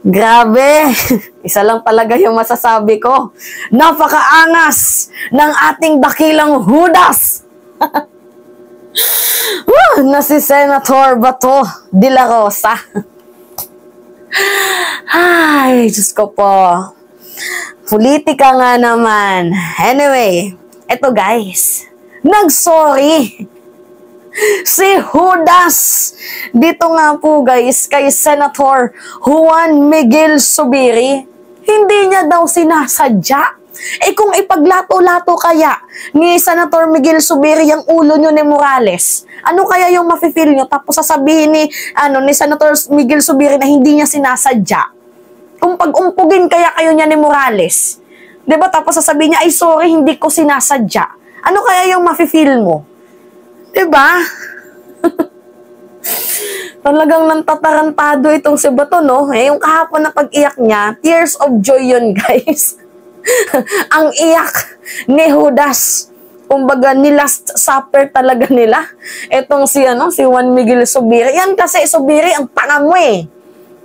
Grabe! Isa lang talaga yung masasabi ko. Napakaangas ng ating dakilang Judas! Na si Senator Bato de la Rosa. Ay, Diyos ko po. Politika nga naman. Anyway, eto guys. Nag-sorry si Judas. Dito nga po guys, kay Senator Juan Miguel Zubiri, hindi niya daw sinasadya. Kung ipaglato-lato kaya ni Senator Miguel Zubiri yung ulo nyo ni Morales, ano kaya yung mafe-feel nyo? Tapos sasabihin ni Senator Miguel Zubiri na hindi niya sinasadya. Kung pag-umpugin kaya kayo niya ni Morales, diba? Tapos sasabihin niya, ay sorry, hindi ko sinasadya. Ano kaya yung mafe-feel mo? Diba? Talagang nantatarantado itong si Bato, no? Yung kahapon na pag-iyak niya, tears of joy yun, guys. Ang iyak ni Judas. Kumbaga, ni-last supper talaga nila. Itong si Juan Miguel Zubiri. Yan kasi, Zubiri, ang tanga mo eh.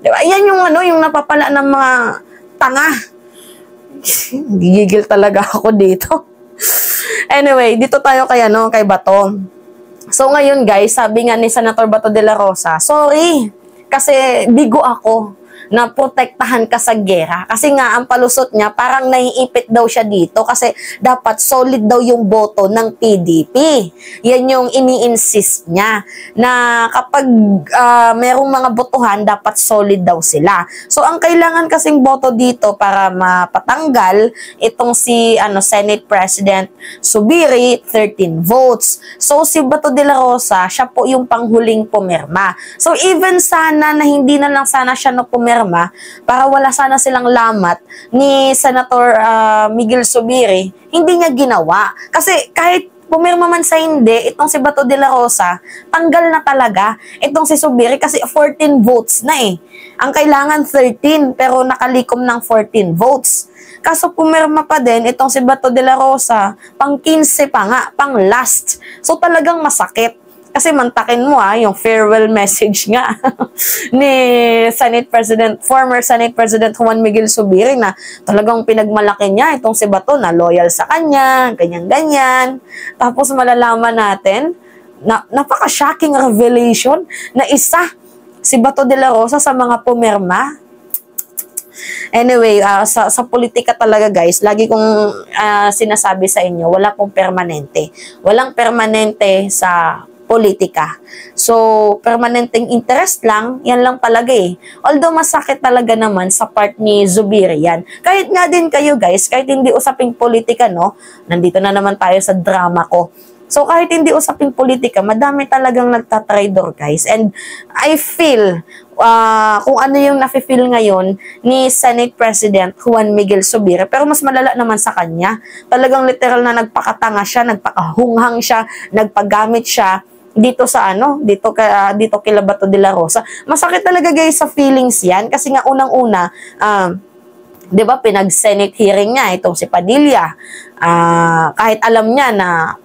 Diba? Yan yung yung napapala ng mga tanga. Gigigil talaga ako dito. Anyway, dito tayo kay Bato. So ngayon guys, sabi nga ni Senator Bato de la Rosa, sorry, kasi bigo ako na protektahan ka sa gera. Kasi nga, ang palusot niya, parang naiipit daw siya dito kasi dapat solid daw yung boto ng PDP. Yan yung ini-insist niya na kapag merong mga botohan, dapat solid daw sila. So, ang kailangan kasing boto dito para mapatanggal itong si Senate President Zubiri, 13 votes. So, si Bato de la Rosa, siya po yung panghuling pumirma. So, even sana na hindi na lang sana siya no pumirma, para wala sana silang lamat ni Senator Miguel Zubiri, hindi niya ginawa. Kasi kahit pumirma man sa hindi, itong si Bato de la Rosa, tanggal na talaga itong si Zubiri kasi 14 votes na eh. Ang kailangan 13 pero nakalikom ng 14 votes. Kaso pumirma pa din itong si Bato de la Rosa, pang 15 pa nga, pang last. So talagang masakit. Kasi mantakin mo yung farewell message nga ni former Senate President Juan Miguel Zubiri na talagang pinagmalaki niya itong si Bato na loyal sa kanya, ganyan-ganyan. Tapos malalaman natin na napaka-shocking revelation na isa si Bato de la Rosa sa mga pumirma. Anyway, sa politika talaga guys, lagi kong sinasabi sa inyo, wala pong permanente. Walang permanente sa politika. So, permanenteng interest lang, yan lang talaga eh. Although masakit talaga naman sa part ni Zubiri yan. Kahit nga din kayo guys, kahit hindi usaping politika, no? Nandito na naman tayo sa drama ko. So, kahit hindi usaping politika, madami talagang nagtatraidor guys. And I feel, kung ano yung nafe-feel ngayon ni Senate President Juan Miguel Zubiri, pero mas malala naman sa kanya. Talagang literal na nagpakatanga siya, nagpakahunghang siya, nagpagamit siya dito sa dito kila Bato de la Rosa. Masakit talaga guys sa feelings yan kasi nga unang-una 'di ba pinag-Senate hearing niya itong si Padilla. Kahit alam niya na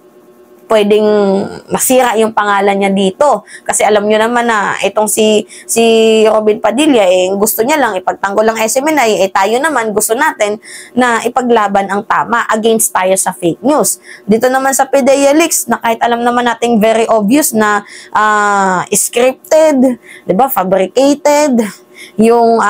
pwedeng masira yung pangalan niya dito. Kasi alam nyo naman na itong si Robin Padilla, gusto niya lang ipagtanggol ang SMNI, tayo naman gusto natin na ipaglaban ang tama against tayo sa fake news. Dito naman sa PDEA Leaks, na kahit alam naman nating very obvious na scripted, 'di ba, fabricated, yung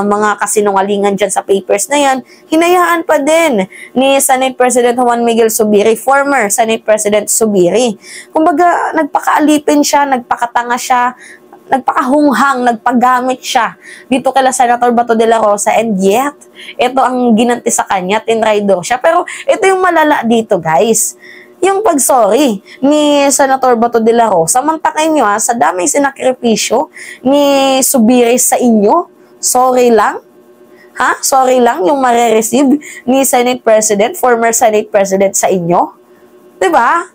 mga kasinungalingan dyan sa papers na yan, hinayaan pa din ni Senate President Juan Miguel Zubiri, former Senate President Zubiri. Kumbaga, nagpakaalipin siya, nagpakatanga siya, nagpakahunghang, nagpagamit siya dito kala Senator Bato de la Rosa, and yet, ito ang ginanti sa kanya, tinraidor siya. Pero ito yung malala dito, guys. Yung pag-sorry ni Senator Bato de la Rosa, mantakay nyo sa daming sinakripisyo ni Zubiri sa inyo, sorry lang. Sorry lang yung marireceive ni Senate President, former Senate President sa inyo. Diba?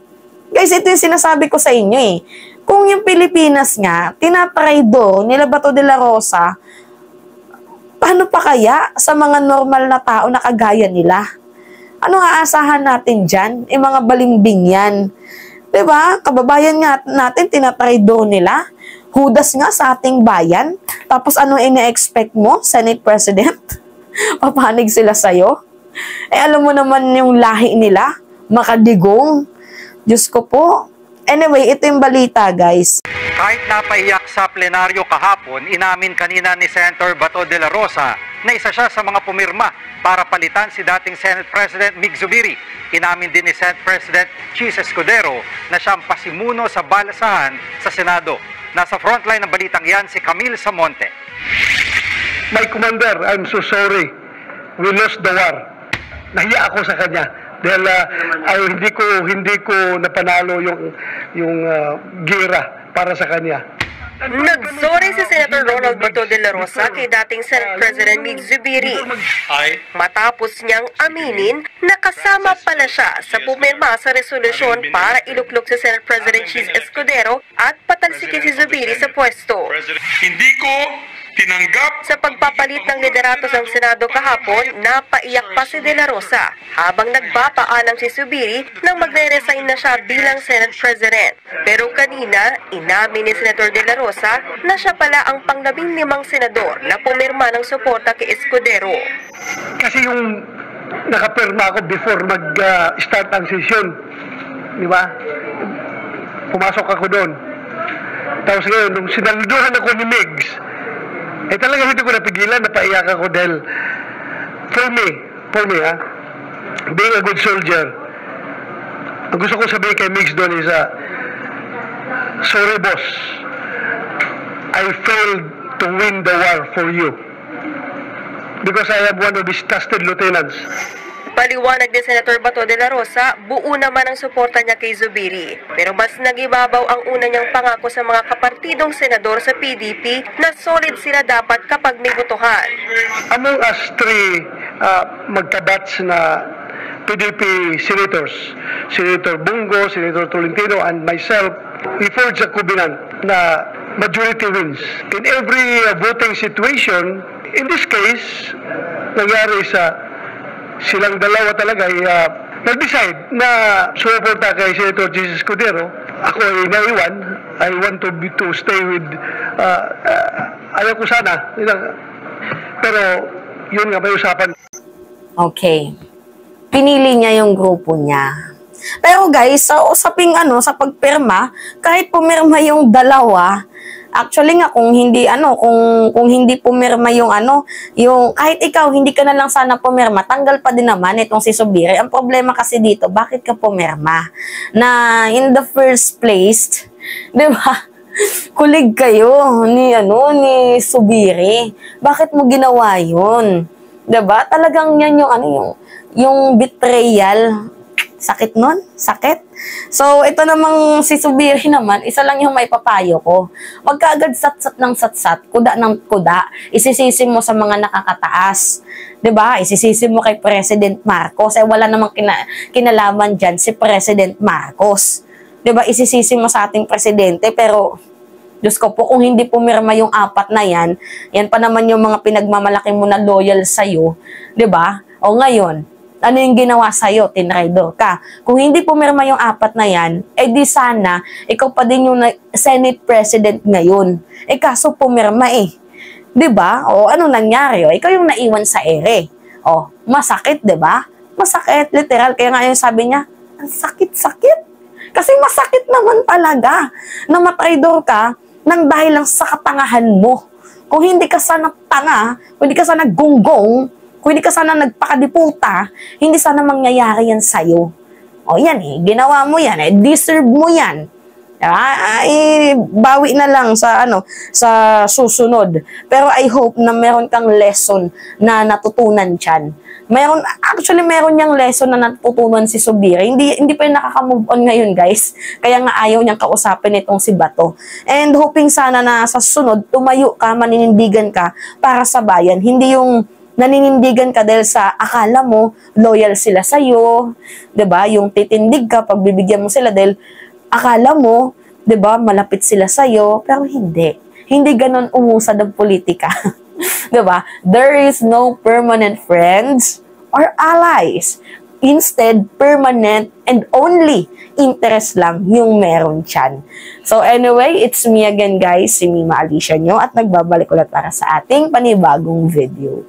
Guys, ito yung sinasabi ko sa inyo eh. Kung yung Pilipinas nga, tinatraido nila Bato de la Rosa, paano pa kaya sa mga normal na tao na kagaya nila? Ano aasahan natin dyan? Mga balimbing yan. Diba? Kababayan nga natin, tinatraidor nila. Hudas nga sa ating bayan. Tapos ano ina-expect mo, Senate President? Papanig sila sa'yo? Alam mo naman yung lahi nila, makadigong. Diyos ko po. Anyway, ito yung balita, guys. Kahit napaiyak sa plenaryo kahapon, inamin kanina ni Senator Bato de la Rosa na isa siya sa mga pumirma para palitan si dating Senate President Mig Zubiri. Inamin din ni Senate President Chis Escudero na siyang pasimuno sa balasahan sa Senado. Nasa frontline ng balitang yan si Camille Samonte. My commander, I'm so sorry. We lost the war. Nahiya ako sa kanya dahil hindi ko napanalo yung gera para sa kanya. Nagsorry si Senator Ronald Bato de la Rosa kay dating Senate President Mig Zubiri matapos niyang aminin na kasama pala siya sa pumirma sa resolusyon para iluklok si Senate President Chis Escudero at patalsikin si Zubiri sa pwesto. Hindi ko tinanggap. Sa pagpapalit ng liderato ng Senado kahapon, napaiyak pa si De La Rosa habang nagpapaalam si Zubiri nang magre-resign na siya bilang Senate President. Pero kanina, inamin ni Senator De La Rosa na siya pala ang pang-15 senador na pumirma ng suporta kay Escudero. Kasi yung nakapirma ako before mag-start ang session, di ba? Pumasok ako doon. Tapos ngayon, nung sinalduhan ako ni Migs, talaga hindi ko napigilan, napaiyak ako dahil for me, being a good soldier, ang gusto ko sabihin kay Migs doon is, sorry boss, I failed to win the war for you because I am one of his trusted lieutenants. Paliwanag ni Senator Bato de la Rosa, buo naman ang suporta niya kay Zubiri. Pero mas nagibabaw ang una niyang pangako sa mga kapartidong senador sa PDP na solid sila dapat kapag may botohan. Among us three magkabats na PDP senators, Senator Bungo, Senator Tolentino, and myself, we forged a covenant na majority wins. In every voting situation, in this case, nangyari sa silang dalawa talaga ay nag-decide na sumuporta kay Senator Jesus Escudero. Ako ay naiwan. I want to stay with ayaw ko sana. Pero yun nga, may usapan. Okay. Pinili niya yung grupo niya. Pero guys, sa usaping sa pagpirma, kahit pumirma yung dalawa, actually nga kung hindi kung hindi pumirma yung yung kahit ikaw hindi ka na lang sana pumirma, tanggal pa din naman itong si Zubiri. Ang problema kasi dito, bakit ka pumirma? Na in the first place, 'di ba? Kulig kayo ni Zubiri. Bakit mo ginawa 'yun? 'Di ba? Talagang yan yung betrayal. Sakit nun? Sakit? So, ito namang si Zubiri naman, isa lang yung may papayo ko. Wag ka agad satsat ng satsat, kuda ng kuda, isisisi mo sa mga nakakataas. 'Di ba? Isisisi mo kay President Marcos. Wala namang kinalaman dyan si President Marcos. 'Di ba? Isisisi mo sa ating presidente, pero Diyos ko po, kung hindi pumirma yung 4 na yan pa naman yung mga pinagmamalaki mo na loyal sa'yo. 'Di ba? O ngayon, ano yung ginawa sa'yo? Tinraidor ka. Kung hindi pumirma yung 4 na yan, di sana, ikaw pa din yung Senate President ngayon. Kaso pumirma Diba? O ano nangyari? Ikaw yung naiwan sa ere. O, masakit, diba? Masakit, literal. Kaya nga yung sabi niya, ang sakit-sakit. Kasi masakit naman talaga na matraidor ka nang dahil lang sa katangahan mo. Kung hindi ka sana tanga, kung hindi ka sana gunggong, kung hindi ka sana nagpakadiputa, hindi sana mangyayari yan sa'yo. O yan ginawa mo yan, deserve mo yan. Bawi na lang sa sa susunod. Pero I hope na meron kang lesson na natutunan dyan. Actually meron niyang lesson na natutunan si Zubiri. Hindi pa yung nakaka-move on ngayon, guys. Kaya nga ayaw niyang kausapin itong si Bato. And hoping sana na sa susunod, tumayo ka, maninindigan ka para sa bayan. Hindi yung naninindigan ka dahil sa akala mo loyal sila sa'yo, 'di ba? Yung titindig ka pag bibigyan mo sila dahil akala mo, 'di ba, malapit sila sa'yo, pero hindi. Hindi ganoon umusad ang politika. 'Di ba? There is no permanent friends or allies. Instead, permanent and only interest lang yung meron dyan. So anyway, it's me again guys, si Mima Alicia nyo, at nagbabalik ulit para sa ating panibagong video.